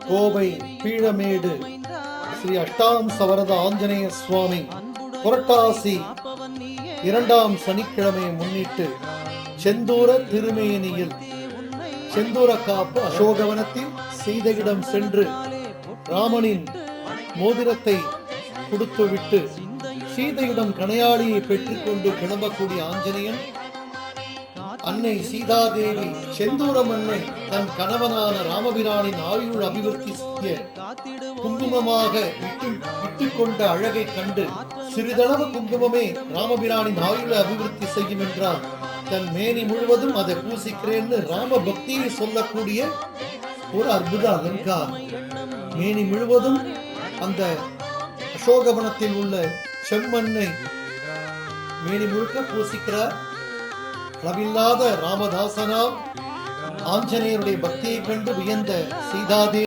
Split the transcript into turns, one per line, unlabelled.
கோவை பீழமேடு ஸ்ரீ அஷ்டாம் சவரத ஆஞ்சநேய சுவாமி புரட்டாசி 2ஆம் சனிக்கிழமையை முன்னிட்டு செந்தூர திருமேனியில் செந்தூர காப்பு அசோகவனத்தில் சீதையிடம் சென்று ராமனின் மோதிரத்தை கொடுத்துவிட்டு சீதையிடம் கணையாளியை பெற்றுக்கொண்டு கிளம்பக்கூடிய ஆஞ்சநேயன் அன்னை சீதாதேவி செந்தூரம் அன்னை தன் கணவனான ராமபிரானின் ஆயுள் அபிவிருத்தி செய்ய குங்குமமாக விட்டுக் கொண்ட அழகை கண்டு சிறிதளவு குங்குமமே ராமபிரானின் ஆயுள அபிவிருத்தி செய்யும் என்றால் தன் மேனி முழுவதும் அதை பூசிக்கிறேன்னு ராம பக்தியை சொல்லக்கூடிய ஒரு அற்புத அலங்காரம். மேனி முழுவதும் அந்த அசோகவனத்தில் உள்ள செம்மண்ணை மேனி முழுக்க பூசிக்கிறார். அளவில்லாத ராமதாசனாம் ஆஞ்சநேயருடைய பக்தியை கண்டு வியந்த சீதாதேவி